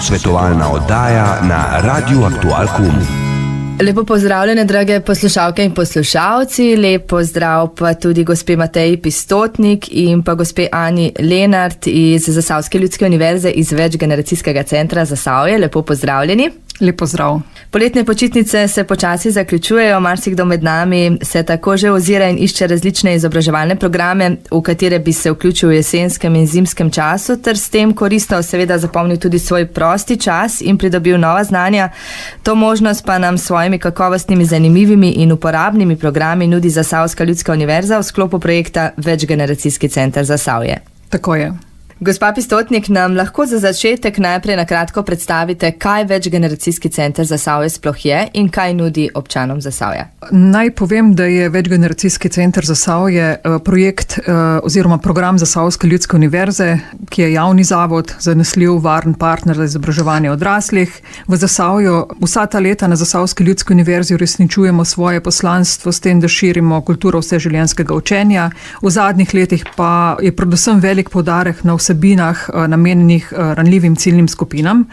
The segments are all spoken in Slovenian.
Svetovalna oddaja na Radiu Aktual Kum. Lepo pozdravljene, drage poslušalke in poslušalci. Lep pozdrav pa tudi gospe Mateji Pistotnik in pa gospe Ani Lenart iz Zasavske ljudske univerze iz Večgeneracijskega centra Zasavje. Lepo pozdravljeni. Lep pozdrav. Poletne počitnice se počasi zaključujejo, marsikdo med nami se tako že ozira in išče različne izobraževalne programe, v katere bi se vključil v jesenskem in zimskem času, ter s tem koristno seveda zapomnil tudi svoj prosti čas in pridobil nova znanja. To možnost pa nam svojimi kakovostnimi, zanimivimi in uporabnimi programi nudi Zasavska ljudska univerza v sklopu projekta Večgeneracijski center Zasavje. Tako je. Gospa Pistotnik, nam lahko za začetek najprej na kratko predstavite, kaj Večgeneracijski center Zasavje sploh je in kaj nudi občanom Zasavja? Naj povem, da je Večgeneracijski center Zasavje projekt oziroma program Zasavske ljudske univerze, ki je javni zavod, zanesljiv, varen partner za izobraževanje odraslih. V Zasavju vsa ta leta na Zasavski ljudski univerzi uresničujemo svoje poslanstvo s tem, da širimo kulturo vseživljenjskega učenja. V zadnjih letih pa je predvsem velik poudarek na vsebinah namenjenih ranljivim ciljnim skupinam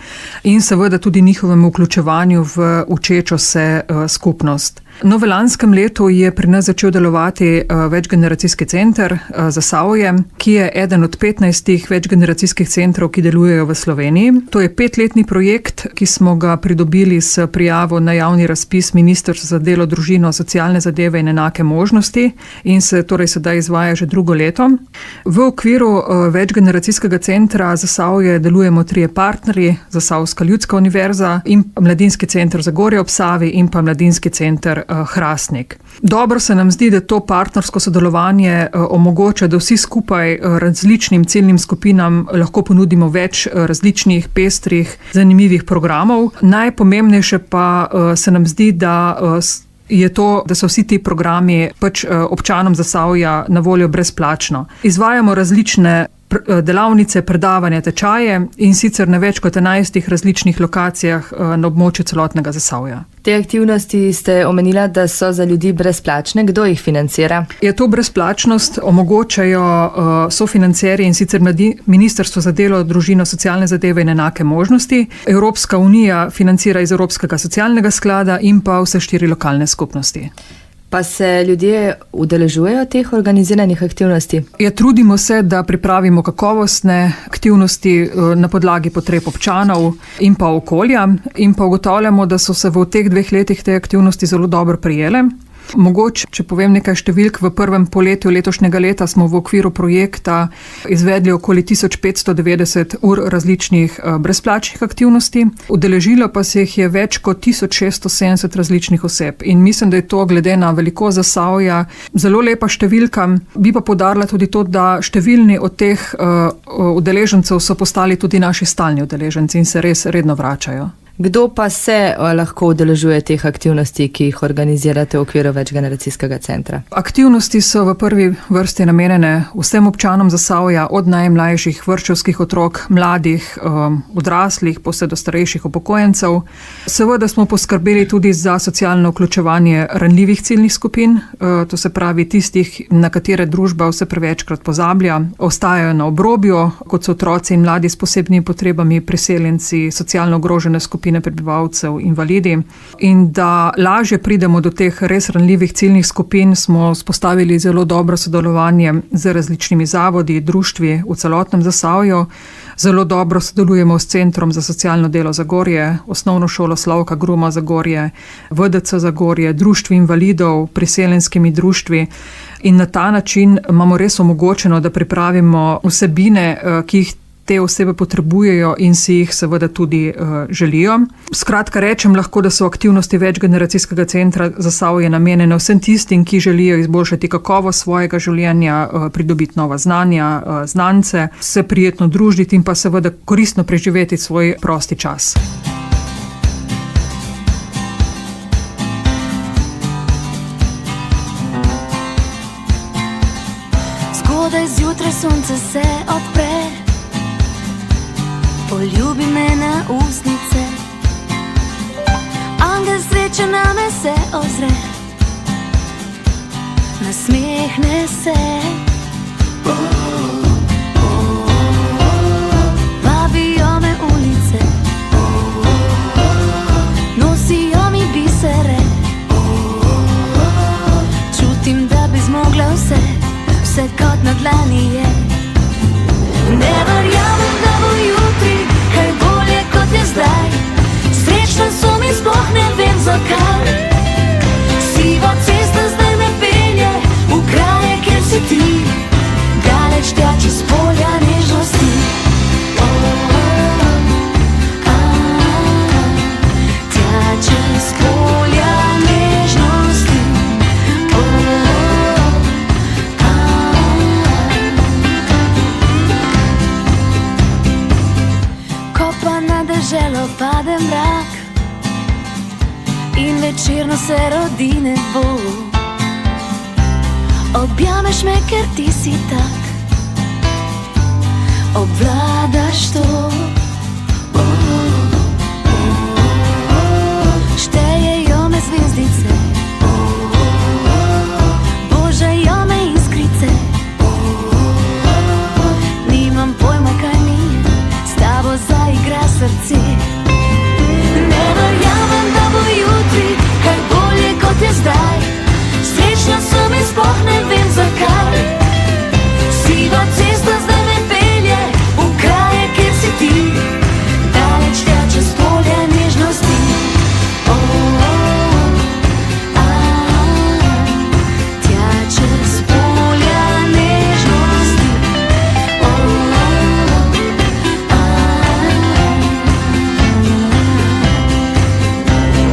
in seveda tudi njihovemu vključevanju v učečo se skupnost. V lanskem letu je pri nas začel delovati Večgeneracijski center Zasavje, ki je eden od 15 večgeneracijskih centrov, ki delujejo v Sloveniji. To je 5-letni projekt, ki smo ga pridobili s prijavo na javni razpis Ministrstva za delo, družino, socialne zadeve in enake možnosti in se torej sedaj izvaja že drugo leto. V okviru Večgeneracijskega centra Zasavje delujemo 3 partnerji, Zasavska ljudska univerza in Mladinski center Zagorje ob Savi in pa Mladinski center Hrastnik. Dobro se nam zdi, da to partnersko sodelovanje omogoča, da vsi skupaj različnim ciljnim skupinam lahko ponudimo več različnih, pestrih, zanimivih programov. Najpomembnejše pa se nam zdi, da je to, da so vsi ti programi občanom Zasavja na voljo brezplačno. Izvajamo različne delavnice, predavanja, tečaje in sicer na več kot 11 različnih lokacijah na območju celotnega Zasavja. Te aktivnosti ste omenila, da so za ljudi brezplačne. Kdo jih financira? Je to brezplačnost omogočajo sofinancierji in sicer Ministrstvo za delo, družino, socialne zadeve in enake možnosti. Evropska unija financira iz Evropskega socialnega sklada in pa vse 4 lokalne skupnosti. Pa se ljudje udeležujejo teh organiziranih aktivnosti? Trudimo se, da pripravimo kakovostne aktivnosti na podlagi potreb občanov in pa okolja in pa ugotavljamo, da so se v teh 2 letih te aktivnosti zelo dobro prijele. Mogoče, če povem nekaj številk, v prvem poletju letošnjega leta smo v okviru projekta izvedli okoli 1590 ur različnih brezplačnih aktivnosti. Udeležilo pa se jih je več kot 1670 različnih oseb in mislim, da je to glede na velikost Zasavja zelo lepa številka. Bi pa poudarila tudi to, da številni od teh udeležencev so postali tudi naši stalni udeleženci in se res redno vračajo. Kdo pa se lahko udeležuje teh aktivnosti, ki jih organizirate v okviru Večgeneracijskega centra? Aktivnosti so v prvi vrsti namenjene vsem občanom Zasavja, od najmlajših vrtčevskih otrok, mladih, odraslih, pa vse do starejših upokojencev. Seveda smo poskrbeli tudi za socialno vključevanje ranljivih ciljnih skupin, to se pravi tistih, na katere družba vse prevečkrat pozablja, ostajajo na obrobju, kot so otroci in mladi s posebnimi potrebami, priseljenci, socialno ogrožene skupine prebivalcev, invalidi. In da lažje pridemo do teh res ranljivih ciljnih skupin, smo vzpostavili zelo dobro sodelovanje z različnimi zavodi, društvi v celotnem Zasavju. Zelo dobro sodelujemo s Centrom za socialno delo Zagorje, Osnovno šolo Slavka Gruma Zagorje, VDC Zagorje, društvi invalidov, priseljenskimi društvi. In na ta način imamo res omogočeno, da pripravimo vsebine, ki jih te osebe potrebujejo in si jih seveda tudi želijo. Skratka, rečem lahko, da so aktivnosti Večgeneracijskega centra Zasavje namenjene vsem tistim, ki želijo izboljšati kakovost svojega življenja, pridobiti nova znanja, znance, se prijetno družiti in pa seveda koristno preživeti svoj prosti čas. Zgodaj zjutraj sonce se odpre, poljubi me na ustnice, angel sreče name se ozre, nasmehne se. Vabijo me ulice, deželo pade mrak in večerno se rodi nebo. Objameš me, ker ti si tak, obvladaš to. Štejejo me zvezdice, božajo me iskrice. Nimam pojma, kaj mi s tabo zaigra srce. Ne verjamem, da bo jutri kaj bolje kot je zdaj. Srečna sem in sploh ne vem zakaj. Siva cesta zdaj me pelje v kraje, kjer si ti. Daleč tja čez polja nežnosti. Tja čez polja nežnosti.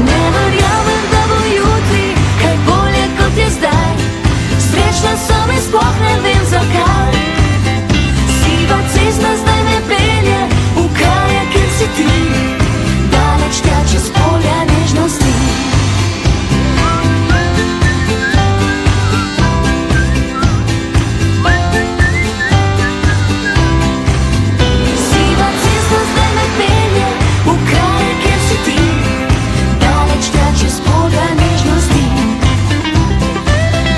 Ne verjamem, da bo jutri kaj bolje kot je zdaj. Srečna sem in sploh ne vem zakaj. Siva cesta zdaj me pelje v kraje, kjer si ti. Daleč tja čez polja nežnosti. Siva cesta zdaj me pelje v kraje, kjer si ti. Daleč tja čez polja nežnosti.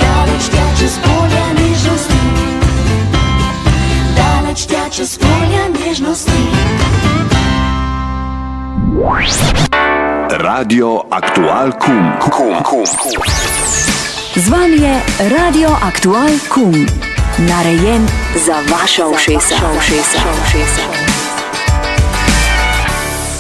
Daleč tja čez polja nežnosti. Daleč tja čez polja nežnosti. Radio Aktual Kum. Z vami je Radio Aktual Kum, narejen za vaša ušesa.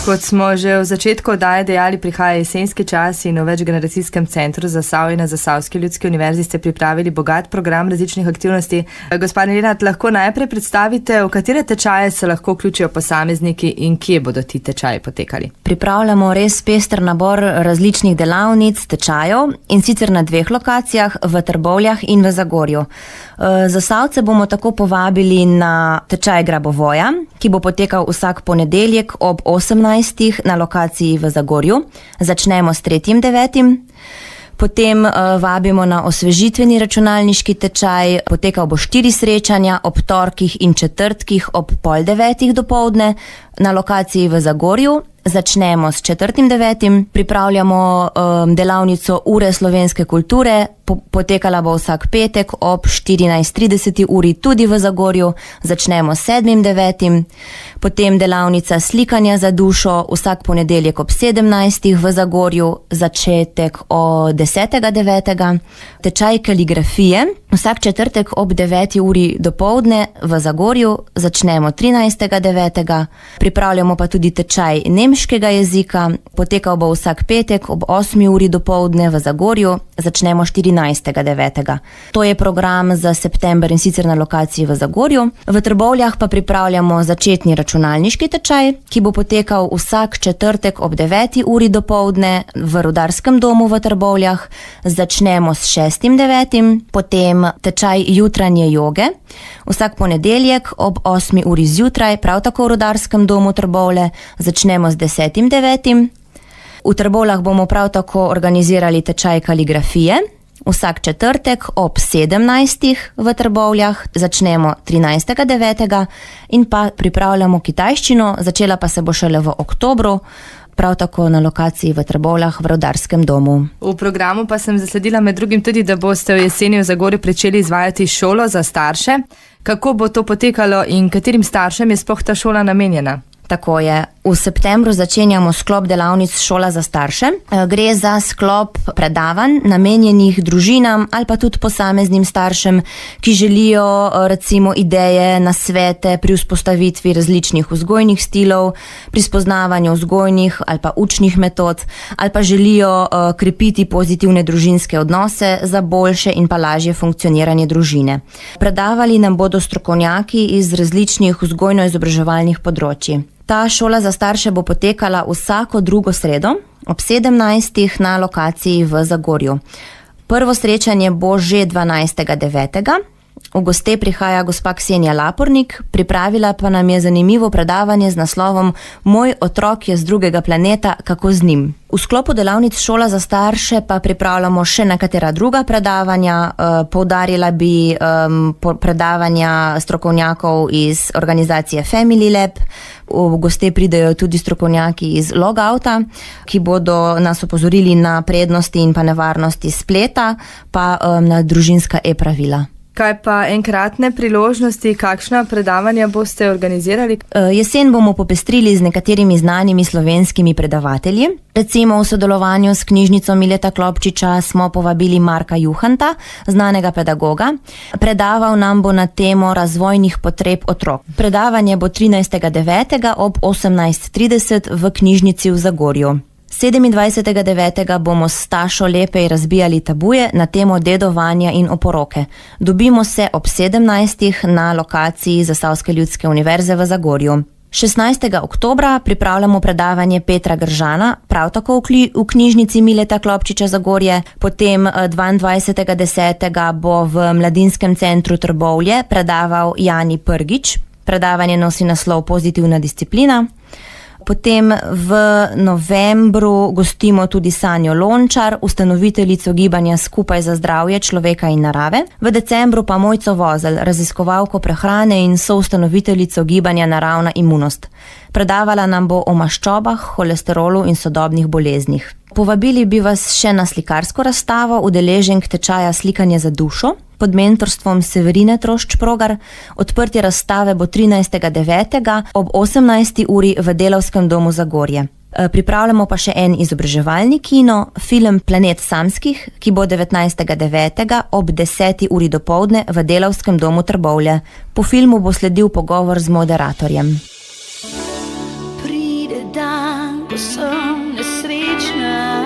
Kot smo že v začetku oddaje dejali, prihaja jesenski čas in v večgeneracijskem centru Zasavje na Zasavski ljudski univerzi ste pripravili bogat program različnih aktivnosti. Gospod Nenad, lahko najprej predstavite, v katere tečaje se lahko vključijo posamezniki in kje bodo ti tečaji potekali? Pripravljamo res pester nabor različnih delavnic, tečajev in sicer na 2 lokacijah, v Trbovljah in v Zagorju. Zasavce bomo tako povabili na tečaj grabovoja, ki bo potekal vsak ponedeljek ob 18. na lokaciji v Zagorju. Začnemo s 3.9. Potem vabimo na osvežitveni računalniški tečaj, potekal bo 4 srečanja ob torkih in četrtkih ob 8:30 dopoldne na lokaciji v Zagorju. Začnemo s 4.9. Pripravljamo delavnico ure slovenske kulture, potekala bo vsak petek ob 14.30 uri tudi v Zagorju. Začnemo s 7.9. Potem delavnica slikanja za dušo vsak ponedeljek ob 17. v Zagorju, začetek o 10.9. Tečaj kaligrafije vsak četrtek ob 9. uri dopoldne v Zagorju, začnemo 13.9. Pripravljamo pa tudi tečaj nemškega jezika, potekal bo vsak petek ob 8. uri dopoldne v Zagorju, začnemo 14.9. To je program za september in sicer na lokaciji v Zagorju. V Trbovljah pa pripravljamo začetni računalniški tečaj, ki bo potekal vsak četrtek ob 9. uri dopoldne v Rudarskem domu v Trbovljah, začnemo s 6.9. Potem tečaj jutranje joge, vsak ponedeljek ob 8. uri zjutraj, prav tako v Rudarskem domu Trbovlje, začnemo s 10.9. V Trbovljah bomo prav tako organizirali tečaj kaligrafije, vsak četrtek ob 17. v Trbovljah, začnemo 13.9. in pa pripravljamo kitajščino, začela pa se bo šele v oktobru, prav tako na lokaciji v Trbovljah v Rudarskem domu. V programu pa sem zasledila med drugim tudi, da boste v jeseni v Zagorju pričeli izvajati šolo za starše. Kako bo to potekalo in katerim staršem je sploh ta šola namenjena? Tako je. V septembru začenjamo sklop delavnic Šola za starše. Gre za sklop predavanj namenjenih družinam ali pa tudi posameznim staršem, ki želijo recimo ideje, nasvete pri vzpostavitvi različnih vzgojnih stilov, pri spoznavanju vzgojnih ali pa učnih metod, ali pa želijo krepiti pozitivne družinske odnose za boljše in pa lažje funkcioniranje družine. Predavali nam bodo strokovnjaki iz različnih vzgojno-izobraževalnih področji. Ta šola za starše bo potekala vsako drugo sredo ob 17. na lokaciji v Zagorju. Prvo srečanje bo že 12.9. V goste prihaja gospa Ksenija Lapornik, pripravila pa nam je zanimivo predavanje z naslovom Moj otrok je z drugega planeta, kako z njim. V sklopu delavnic Šola za starše pa pripravljamo še nekatera druga predavanja. Poudarila bi predavanja strokovnjakov iz organizacije Family Lab. V goste pridejo tudi strokovnjaki iz Logouta, ki bodo nas opozorili na prednosti in pa nevarnosti spleta, pa na družinska e-pravila. Kaj pa enkratne priložnosti, kakšna predavanja boste organizirali? Jesen bomo popestrili z nekaterimi znanimi slovenskimi predavatelji. Recimo v sodelovanju s knjižnico Mileta Klopčiča smo povabili Marka Juhanta, znanega pedagoga. Predaval nam bo na temo razvojnih potreb otrok. Predavanje bo 13.9. ob 18.30 v knjižnici v Zagorju. 27.9. bomo s Stašo Lepej razbijali tabuje na temo dedovanja in oporoke. Dobimo se ob 17. na lokaciji Zasavske ljudske univerze v Zagorju. 16. oktobra pripravljamo predavanje Petra Gržana, prav tako v knjižnici Mileta Klopčiča Zagorje. Potem 22.10. bo v Mladinskem centru Trbovlje predaval Jani Prgič. Predavanje nosi naslov Pozitivna disciplina. Potem v novembru gostimo tudi Sanjo Lončar, ustanoviteljico gibanja Skupaj za zdravje človeka in narave. V decembru pa Mojco Vozelj, raziskovalko prehrane in soustanoviteljico gibanja Naravna imunost. Predavala nam bo o maščobah, holesterolu in sodobnih boleznih. Povabili bi vas še na slikarsko razstavo udeleženk tečaja Slikanje za dušo pod mentorstvom Severine Trošč-Progar. Odprtje razstave bo 13.9. ob 18. uri v Delavskem domu Zagorje. Pripravljamo pa še en izobraževalni kino, film Planet samskih, ki bo 19.9. ob 10. uri dopoldne v Delavskem domu Trbovlje. Po filmu bo sledil pogovor z moderatorjem. Pride dan, ko sem nesrečna.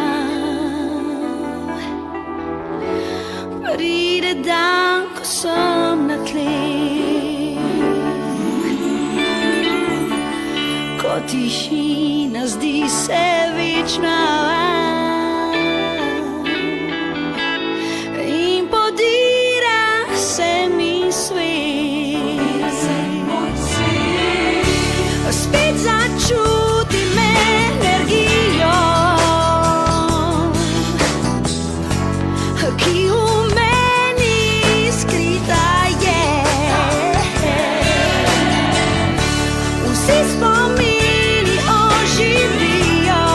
Pride dan, ko sem na tleh. Ko tišina zdi se večna. In podira se mi svet. Spet začutim energijo, ki v meni skrita je. Vsi spomini oživijo,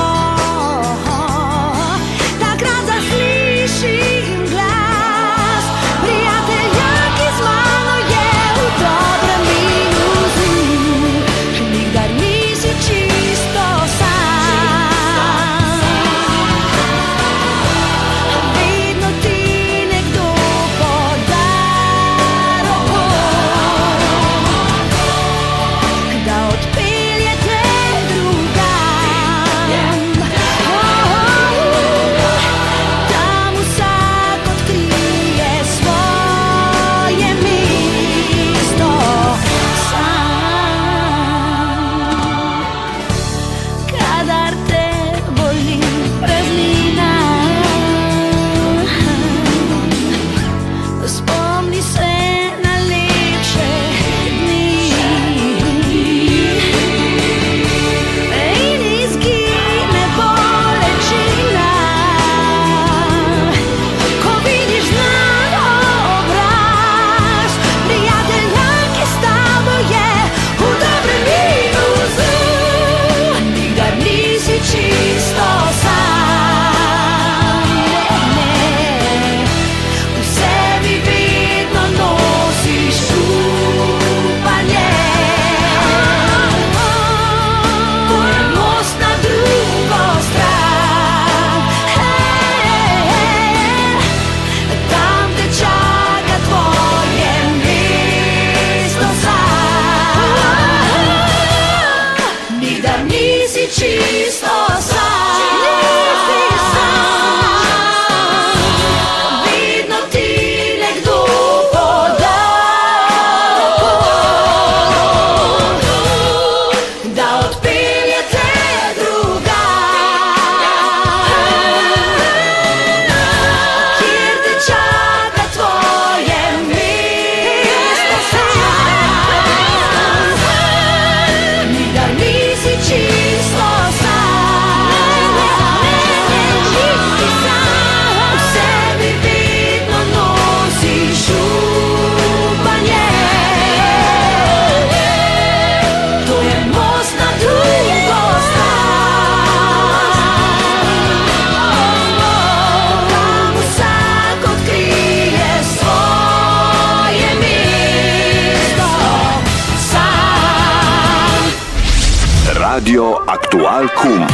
Radio Aktual Kum.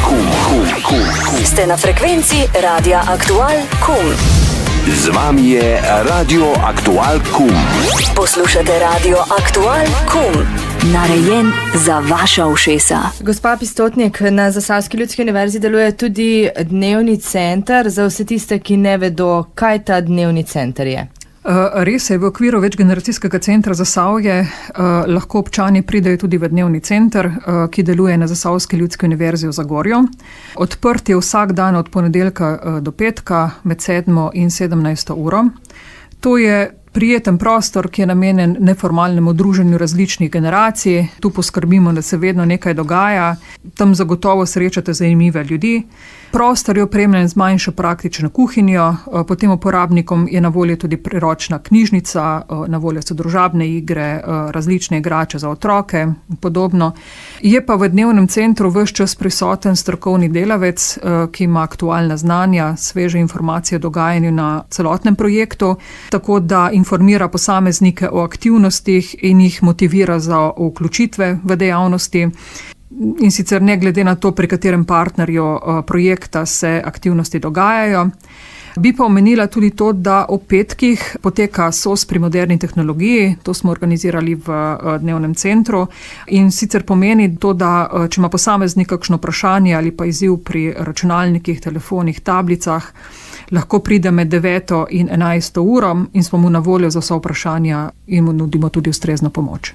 Ste na frekvenci Radia Aktual Kum. Z vami je Radio Aktual Kum. Poslušate Radio Aktual Kum. Narejen za vaša ušesa. Gospa Pistotnik, na Zasavski ljudski univerzi deluje tudi dnevni center za vse tiste, ki ne vedo, kaj ta dnevni center je. Res je, v okviru večgeneracijskega centra Zasavje lahko občani pridejo tudi v dnevni center, ki deluje na Zasavski ljudski univerzi v Zagorju. Odprt je vsak dan od ponedeljka do petka med 7 in 17 uro. To je prijeten prostor, ki je namenjen neformalnemu druženju različnih generacij. Tu poskrbimo, da se vedno nekaj dogaja. Tam zagotovo srečate zanimive ljudi. Prostor je opremljen z manjšo praktično kuhinjo, potem uporabnikom je na voljo tudi priročna knjižnica, na voljo so družabne igre, različne igrače za otroke in podobno. Je pa v dnevnem centru ves čas prisoten strokovni delavec, ki ima aktualna znanja, sveže informacije o dogajanju na celotnem projektu, tako da informira posameznike o aktivnostih in jih motivira za vključitve v dejavnosti. In sicer ne glede na to, pri katerem partnerju projekta se aktivnosti dogajajo. Bi pa omenila tudi to, da ob petkih poteka SOS pri moderni tehnologiji, to smo organizirali v dnevnem centru in sicer pomeni to, da če ima posameznik kakšno vprašanje ali pa izziv pri računalnikih, telefonih, tablicah, lahko pride med 9 in 11 uro in smo mu na voljo za vsa vprašanja in mu nudimo tudi ustrezno pomoč.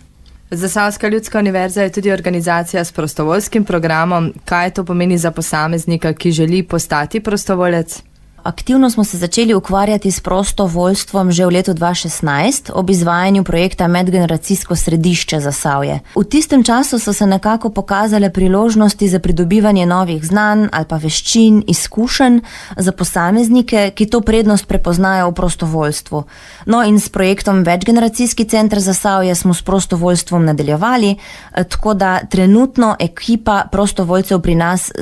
Zasavska ljudska univerza je tudi organizacija s prostovoljskim programom. Kaj to pomeni za posameznika, ki želi postati prostovoljec? Aktivno smo se začeli ukvarjati s prostovoljstvom že v letu 2016 ob izvajanju projekta Medgeneracijsko središče Zasavje. V tistem času so se nekako pokazale priložnosti za pridobivanje novih znanj ali pa veščin, izkušenj za posameznike, ki to prednost prepoznajo v prostovoljstvu. No in s projektom Večgeneracijski center Zasavje smo s prostovoljstvom nadaljevali, tako da trenutno ekipa prostovoljcev pri nas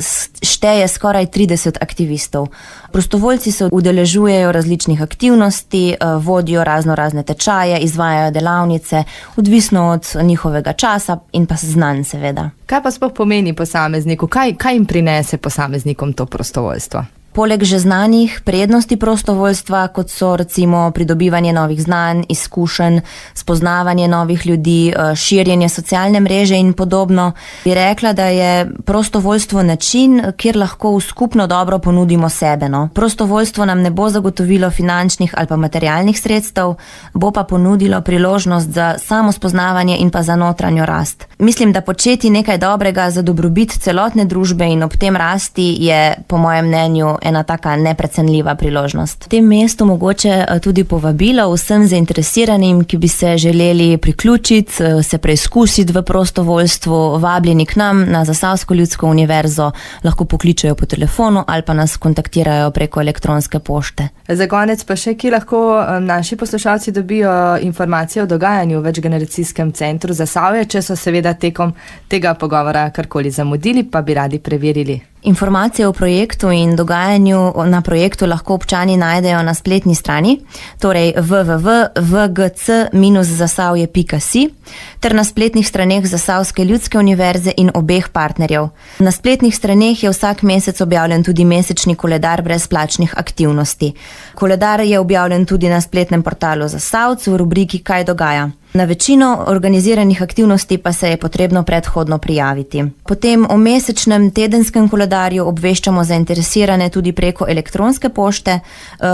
šteje skoraj 30 aktivistov. Prostovoljci se udeležujejo različnih aktivnosti, vodijo razne tečaje, izvajajo delavnice, odvisno od njihovega časa in pa znanj seveda. Kaj pa sploh pomeni posamezniku? Kaj jim prinese posameznikom to prostovoljstvo? Poleg že znanih prednosti prostovoljstva, kot so recimo pridobivanje novih znanj, izkušenj, spoznavanje novih ljudi, širjenje socialne mreže in podobno, bi rekla, da je prostovoljstvo način, kjer lahko v skupno dobro ponudimo sebe. No? Prostovoljstvo nam ne bo zagotovilo finančnih ali pa materialnih sredstev, bo pa ponudilo priložnost za samospoznavanje in pa za notranjo rast. Mislim, da početi nekaj dobrega za dobrobit celotne družbe in ob tem rasti je, po mojem mnenju, ena taka neprecenljiva priložnost. V tem mestu mogoče tudi povabilo vsem zainteresiranim, ki bi se želeli priključiti, se preizkusiti v prostovoljstvu, vabljeni k nam na Zasavsko ljudsko univerzo, lahko pokličejo po telefonu ali pa nas kontaktirajo preko elektronske pošte. Za konec pa še, ki lahko naši poslušalci dobijo informacije o dogajanju v Večgeneracijskem centru Zasavje, če so seveda tekom tega pogovora karkoli zamudili, pa bi radi preverili. Informacije o projektu in dogajanju na projektu lahko občani najdejo na spletni strani, torej www.vgc-zasavje.si ter na spletnih straneh Zasavske ljudske univerze in obeh partnerjev. Na spletnih straneh je vsak mesec objavljen tudi mesečni koledar brezplačnih aktivnosti. Koledar je objavljen tudi na spletnem portalu Zasavc v rubriki Kaj dogaja. Na večino organiziranih aktivnosti pa se je potrebno predhodno prijaviti. Potem o mesečnem tedenskem koledarju obveščamo zainteresirane tudi preko elektronske pošte.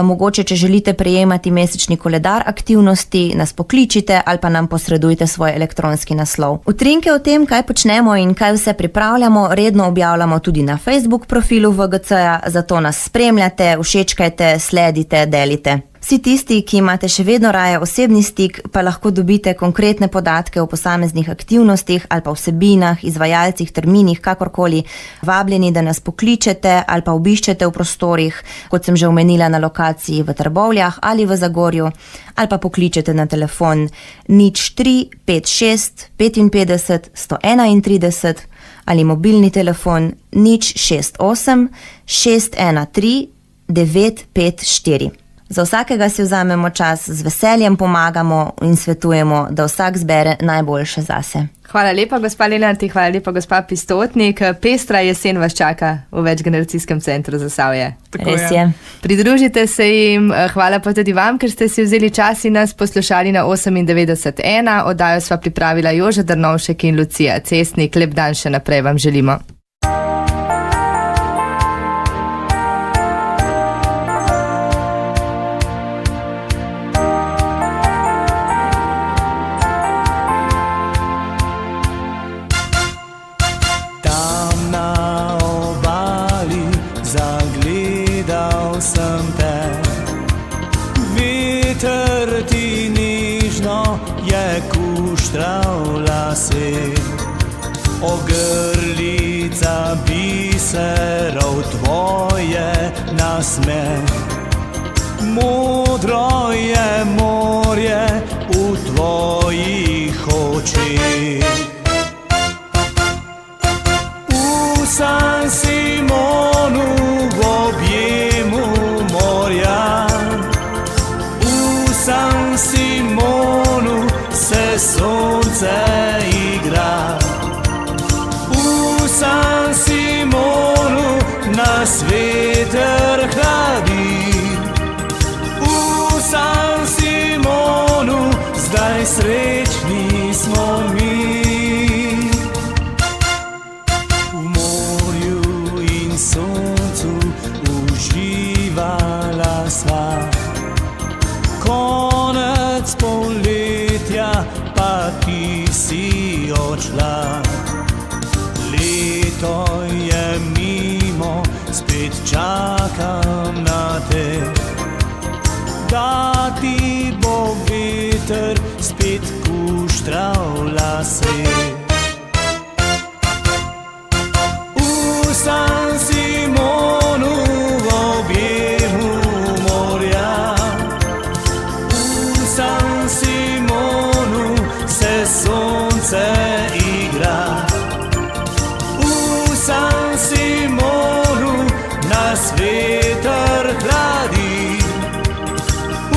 Mogoče, če želite prejemati mesečni koledar aktivnosti, nas pokličite ali pa nam posredujte svoj elektronski naslov. Utrinke o tem, kaj počnemo in kaj vse pripravljamo, redno objavljamo tudi na Facebook profilu VGC-ja, zato nas spremljate, všečkajte, sledite, delite. Vsi tisti, ki imate še vedno raje osebni stik, pa lahko dobite konkretne podatke o posameznih aktivnostih ali pa vsebinah, izvajalcih, terminih, kakorkoli, vabljeni, da nas pokličete ali pa obiščete v prostorih, kot sem že omenila, na lokaciji v Trbovljah ali v Zagorju, ali pa pokličete na telefon 03 56 55 131 ali mobilni telefon 068 613 954. Za vsakega si vzamemo čas, z veseljem pomagamo in svetujemo, da vsak zbere najboljše zase. Hvala lepa, gospa Lenart, hvala lepa, gospa Pistotnik. Pestra jesen vas čaka v Večgeneracijskem centru Zasavje. Res je. Pridružite se jim, hvala pa tudi vam, ker ste si vzeli čas in nas poslušali na 98.1. Oddajo sva pripravila Jože Drnovšek in Lucija Cestnik. Lep dan še naprej vam želimo. Ogrlica biserov tvoje nasmeh. Modro je morje v tvojih očeh. V San Simonu v objemu morja, v San Simonu se sonce igra. V San Simonu nas veter hladi. V San Simonu zdaj srečni smo mi. V morju in soncu uživala sva. Konec poletja pa ti si odšla. Leto je mimo, spet čakam na te. Da ti bo veter spet kuštral lase. V San Simonu v objemu morja, v San Simonu se sonce igra. V San Simonu nas veter hladi. V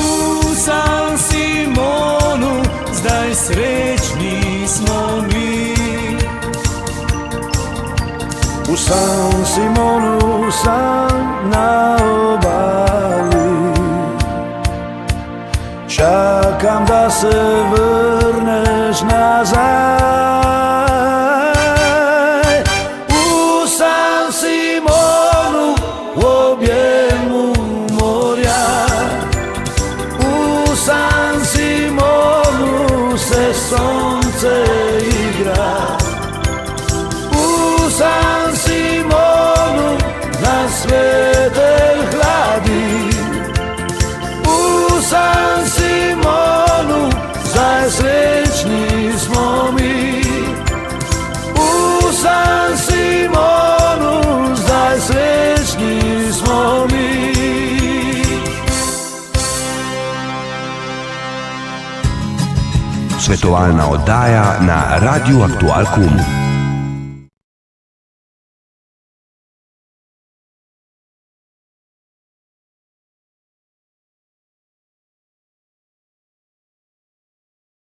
San Simonu zdaj srečni smo mi. V San Simonu sam na obali, čakam da se vrneš nazaj. V San Simonu v objemu morja, v San Simonu se sonce igra. V San Simonu nas veter hladi. V San Simonu zdaj srečni smo mi. V San Simonu zdaj srečni smo mi. Svetovalna oddaja na Radiu Aktual Kum.